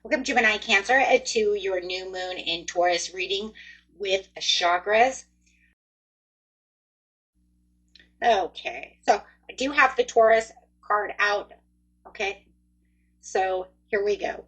Welcome, Gemini Cancer, to your new moon in Taurus reading with chakras. Okay, so I do have the Taurus card out. Okay, so here we go.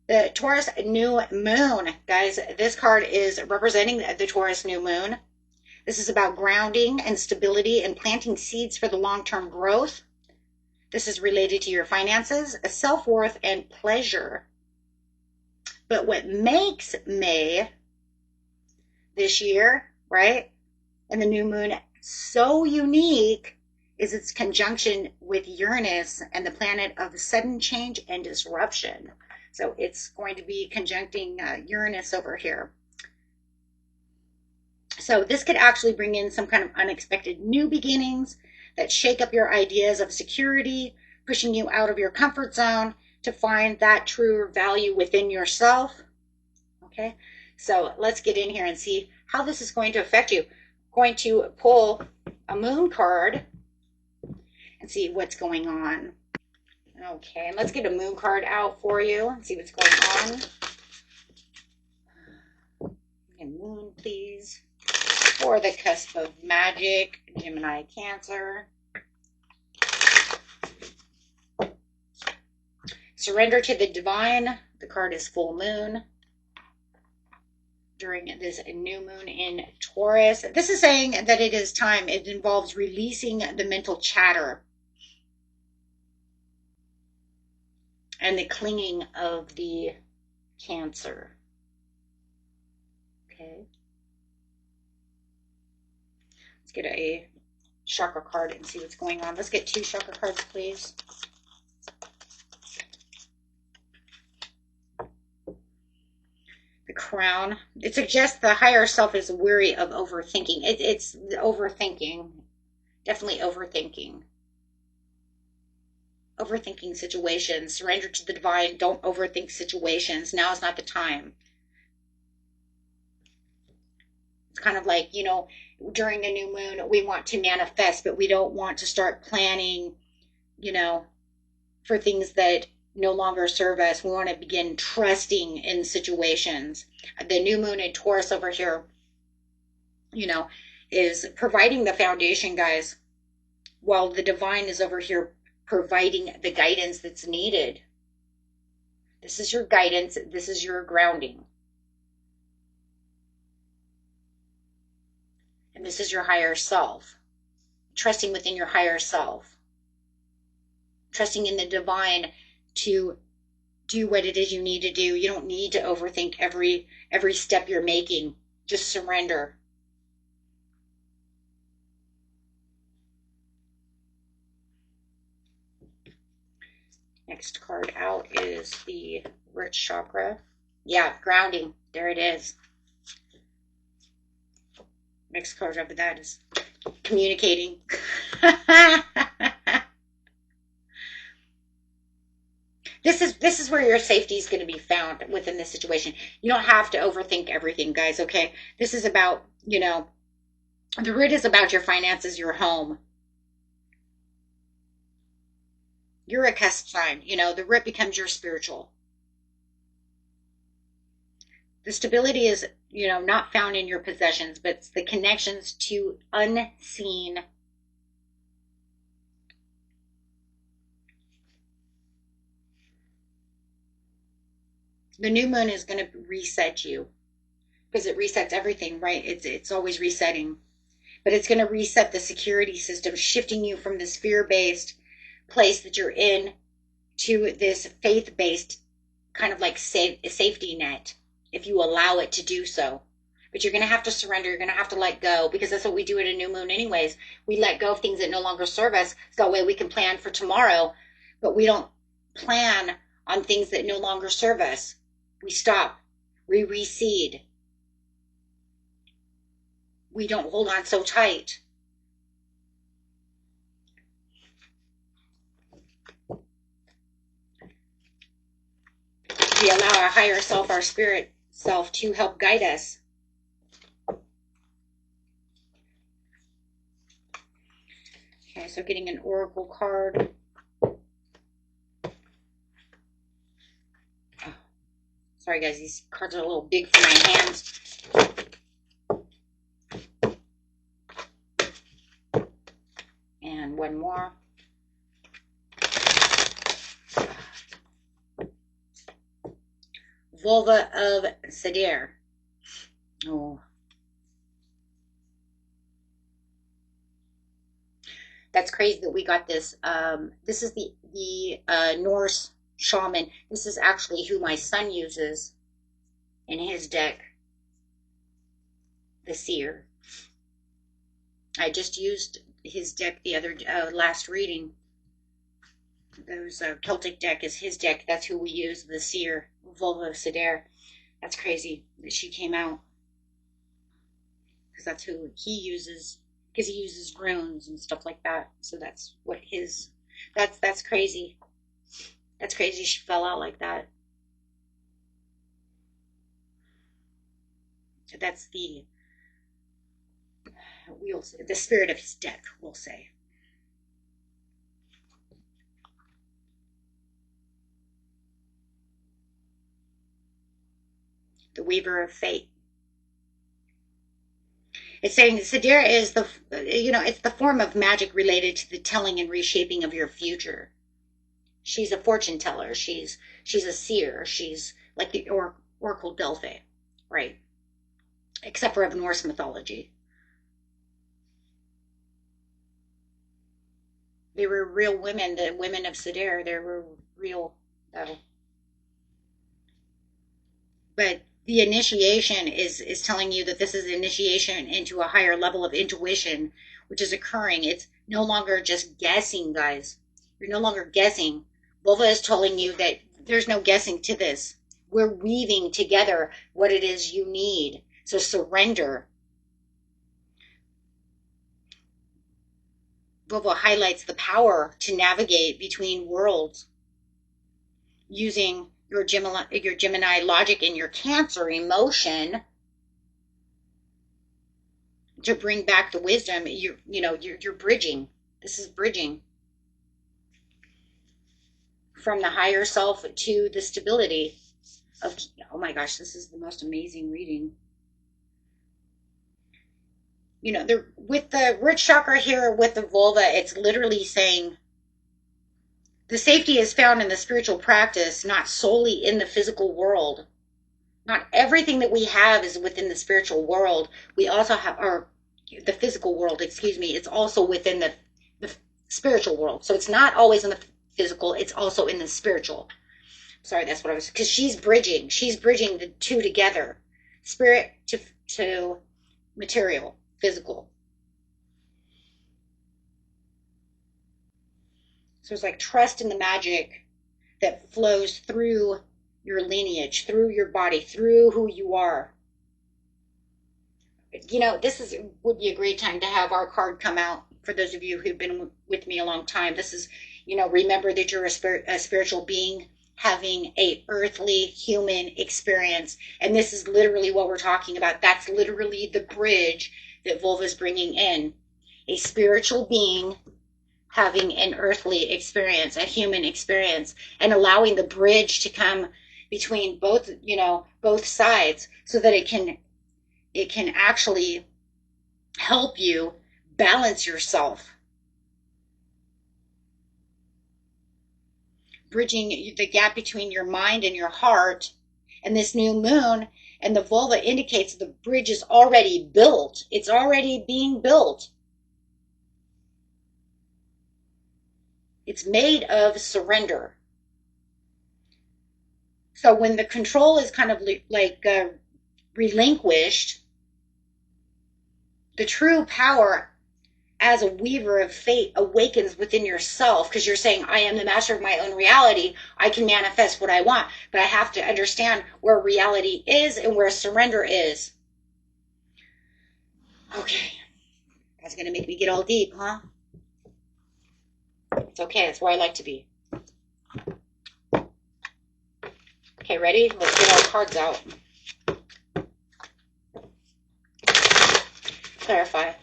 The Taurus new moon, guys. This card is representing the Taurus new moon. This is about grounding and stability and planting seeds for the long-term growth. This is related to your finances, self-worth, and pleasure. But what makes May this year, right, and the new moon so unique is its conjunction with Uranus and the planet of sudden change and disruption. So it's going to be conjuncting Uranus over here. So this could actually bring in some kind of unexpected new beginnings that shake up your ideas of security, pushing you out of your comfort zone to find that true value within yourself. Okay, so let's get in here and see how this is going to affect you. I'm going to pull a moon card and see what's going on. Okay, and let's get a moon card out for you and see what's going on. And moon, please. For the cusp of magic, Gemini Cancer. Surrender to the divine. The card is full moon. During this new moon in Taurus. This is saying that it is time. It involves releasing the mental chatter and the clinging of the Cancer. Okay. Let's get a chakra card and see what's going on. Let's get 2 chakra cards, please. The Crown. It suggests the higher self is weary of overthinking. It's overthinking. Definitely overthinking. Overthinking situations. Surrender to the divine. Don't overthink situations. Now is not the time. It's kind of like, during the new moon, we want to manifest, but we don't want to start planning, for things that no longer serve us. We want to begin trusting in situations. The new moon in Taurus over here, is providing the foundation, guys, while the divine is over here providing the guidance that's needed. This is your guidance. This is your grounding. And this is your higher self. Trusting within your higher self. Trusting in the divine to do what it is you need to do. You don't need to overthink every step you're making. Just surrender. Next card out is the root chakra. Yeah, grounding. There it is. Next card after that is communicating. This is where your safety is going to be found within this situation. You don't have to overthink everything, guys, okay? This is about, the root is about your finances, your home. You're a cusp sign. The root becomes your spiritual. The stability is, not found in your possessions, but it's the connections to unseen. The new moon is going to reset you because it resets everything, right? It's always resetting. But it's going to reset the security system, shifting you from this fear-based place that you're in to this faith-based kind of like safety net, if you allow it to do so. But you're going to have to surrender. You're going to have to let go, because that's what we do at a new moon anyways. We let go of things that no longer serve us, so that way we can plan for tomorrow. But we don't plan on things that no longer serve us. We stop. We recede. We don't hold on so tight. We allow our higher self, our spirit self, to help guide us. Okay, so getting an oracle card. Sorry guys, these cards are a little big for my hands. And one more. Völva of Seiðr. Oh. That's crazy that we got this. This is the Norse shaman. This is actually who my son uses in his deck, the seer. I just used his deck the other last reading. Those Celtic deck is his deck. That's who we use, the seer, Völva of Seiðr. That's crazy that she came out, because that's who he uses. Because he uses runes and stuff like that. So that's what his. That's crazy. That's crazy. She fell out like that. That's the spirit of his deck, we'll say. The Weaver of Fate. It's saying Seiðr is it's the form of magic related to the telling and reshaping of your future. She's a fortune teller. She's a seer. She's like the Oracle Delphi, right? Except for of Norse mythology. They were real women. The women of Seiðr, they were real, though. But the initiation is telling you that this is initiation into a higher level of intuition, which is occurring. It's no longer just guessing, guys. You're no longer guessing. Völva is telling you that there's no guessing to this. We're weaving together what it is you need. So surrender. Völva highlights the power to navigate between worlds using your Gemini logic and your Cancer emotion to bring back the wisdom. You're bridging. This is bridging from the higher self to the stability of. Oh my gosh, this is the most amazing reading. With the root chakra here with the vulva, it's literally saying the safety is found in the spiritual practice, not solely in the physical world. Not everything that we have is within the spiritual world. We also have, or the physical world, excuse me, it's also within the spiritual world. So it's not always in the physical, it's also in the spiritual. Sorry, that's what I was, because she's bridging the two together. Spirit to material, physical. So it's like trust in the magic that flows through your lineage, through your body, through who you are. This would be a great time to have our card come out for those of you who've been with me a long time. This is, remember that you're a spiritual being having a earthly human experience. And this is literally what we're talking about. That's literally the bridge that Völva is bringing in. A spiritual being having an earthly experience, a human experience, and allowing the bridge to come between both sides, so that it can actually help you balance yourself. Bridging the gap between your mind and your heart, and this new moon, and the vulva indicates the bridge is already built. It's already being built. It's made of surrender. So when the control is kind of relinquished, the true power as a weaver of fate awakens within yourself, because you're saying, I am the master of my own reality. I can manifest what I want, but I have to understand where reality is and where surrender is. Okay. That's going to make me get all deep, huh? It's okay. That's where I like to be. Okay, ready? Let's get our cards out. Clarify.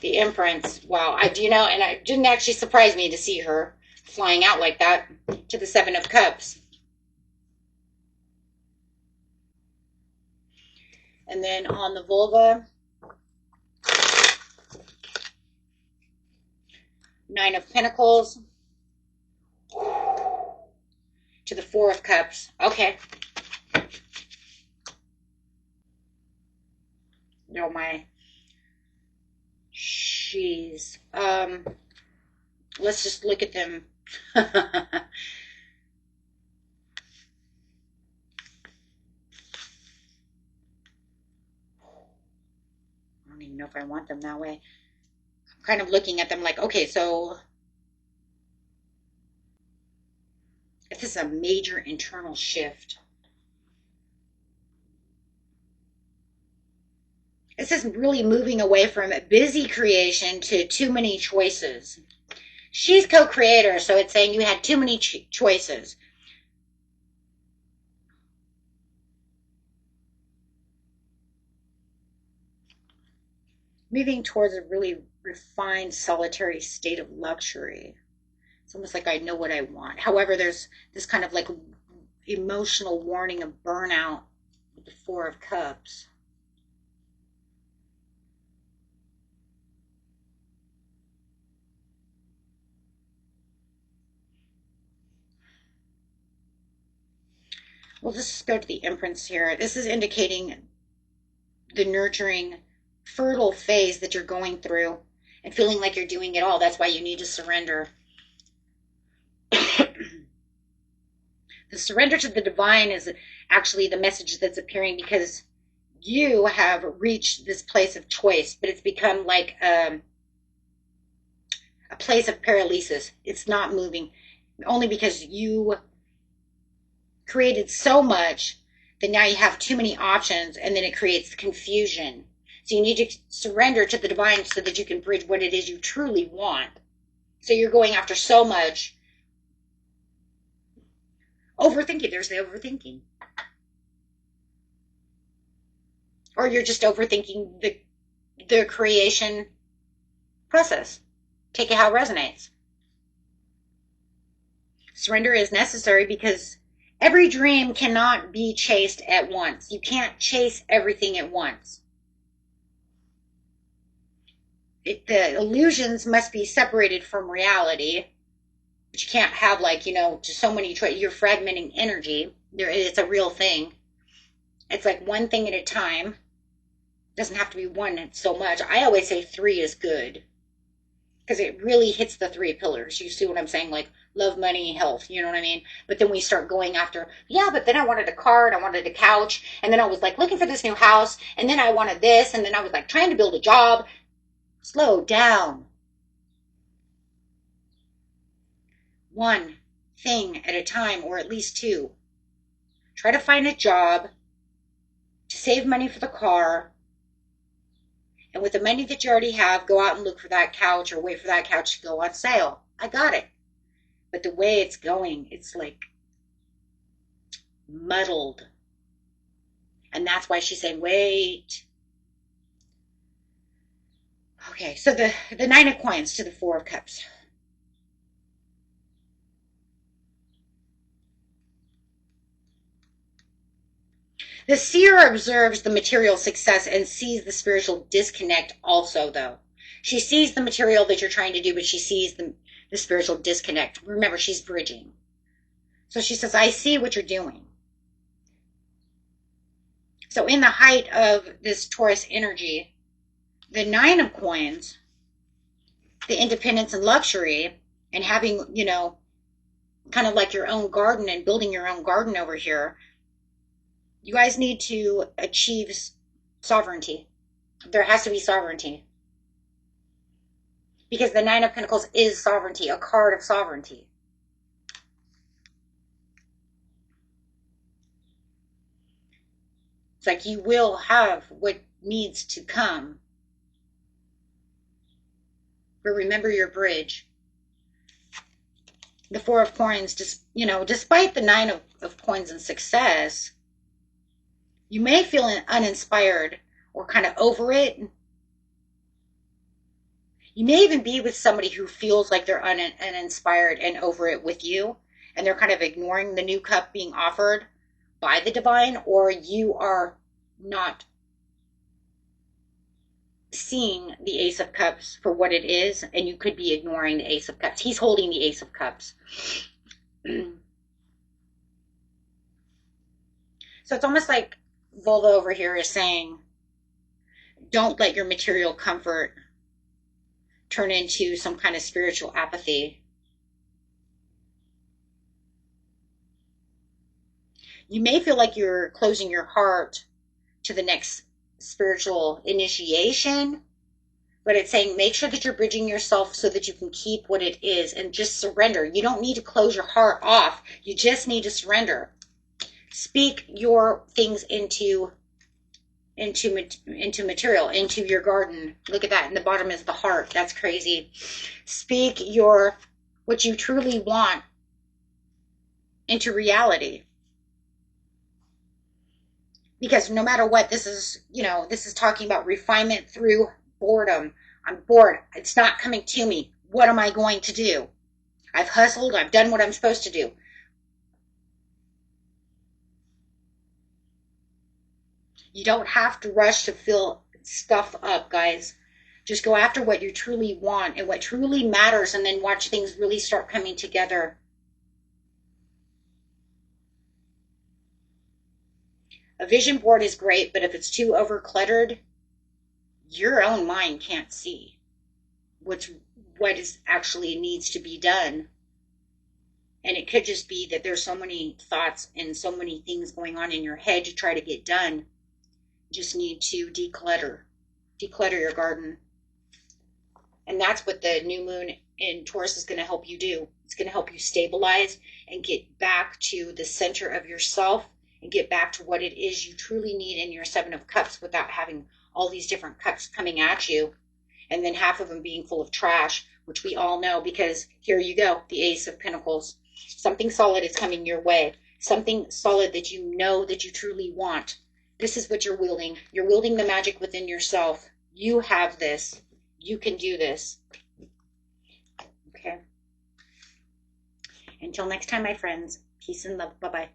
The Empress. Wow. And it didn't actually surprise me to see her flying out like that to the Seven of Cups. And then on the vulva, Nine of Pentacles to the Four of Cups. Okay. Oh my. Jeez. Let's just look at them. I don't even know if I want them that way. I'm kind of looking at them like, okay, so if this is a major internal shift, this is really moving away from busy creation to too many choices. She's co-creator, so it's saying you had too many choices. Moving towards a really refined, solitary state of luxury. It's almost like I know what I want. However, there's this kind of like emotional warning of burnout with the Four of Cups. We'll just go to the Empress here. This is indicating the nurturing, fertile phase that you're going through and feeling like you're doing it all. That's why you need to surrender. The surrender to the divine is actually the message that's appearing because you have reached this place of choice, but it's become like a place of paralysis. It's not moving only because you created so much that now you have too many options and then it creates confusion. So you need to surrender to the divine so that you can bridge what it is you truly want. So you're going after so much. Overthinking. There's the overthinking. Or you're just overthinking the creation process. Take it how it resonates. Surrender is necessary because every dream cannot be chased at once. You can't chase everything at once. The illusions must be separated from reality. But you can't have just so many choices. You're fragmenting energy. It's a real thing. It's like one thing at a time. It doesn't have to be one so much. I always say 3 is good. Because it really hits the 3 pillars. You see what I'm saying? Like love, money, health. You know what I mean? But then we start going after, yeah, but then I wanted a car and I wanted a couch. And then I was like looking for this new house. And then I wanted this. And then I was like trying to build a job. Slow down. One thing at a time, or at least 2. Try to find a job to save money for the car. And with the money that you already have, go out and look for that couch or wait for that couch to go on sale. I got it. But the way it's going, it's like muddled. And that's why she's saying, wait. Okay, so the 9 of Coins to the 4 of Cups. The seer observes the material success and sees the spiritual disconnect also, though. She sees the material that you're trying to do, but she sees the spiritual disconnect. Remember, she's bridging. So she says, I see what you're doing. So in the height of this Taurus energy, the 9 of Coins, the independence and luxury, and having, kind of like your own garden and building your own garden over here, you guys need to achieve sovereignty. There has to be sovereignty. Because the 9 of Pentacles is sovereignty, a card of sovereignty. It's like you will have what needs to come. But remember your bridge. The 4 of Coins, despite the 9 of Coins and success, you may feel uninspired or kind of over it. You may even be with somebody who feels like they're uninspired and over it with you, and they're kind of ignoring the new cup being offered by the divine, or you are not seeing the Ace of Cups for what it is, and you could be ignoring the Ace of Cups. He's holding the Ace of Cups. So it's almost like Volva over here is saying, don't let your material comfort turn into some kind of spiritual apathy. You may feel like you're closing your heart to the next spiritual initiation, but it's saying make sure that you're bridging yourself so that you can keep what it is and just surrender. You don't need to close your heart off. You just need to surrender. Speak your things into material, into your garden. Look at that. In the bottom is the heart. That's crazy. Speak your what you truly want into reality. Because no matter what, this is talking about refinement through boredom. I'm bored. It's not coming to me. What am I going to do? I've hustled. I've done what I'm supposed to do. You don't have to rush to fill stuff up, guys. Just go after what you truly want and what truly matters, and then watch things really start coming together. A vision board is great, but if it's too overcluttered, your own mind can't see what is actually needs to be done. And it could just be that there's so many thoughts and so many things going on in your head to try to get done. You just need to declutter your garden. And that's what the new moon in Taurus is going to help you do. It's going to help you stabilize and get back to the center of yourself and get back to what it is you truly need in your Seven of Cups without having all these different cups coming at you, and then half of them being full of trash, which we all know, because here you go, the Ace of Pentacles. Something solid is coming your way. Something solid that you know that you truly want. This is what you're wielding. You're wielding the magic within yourself. You have this. You can do this. Okay. Until next time, my friends. Peace and love. Bye-bye.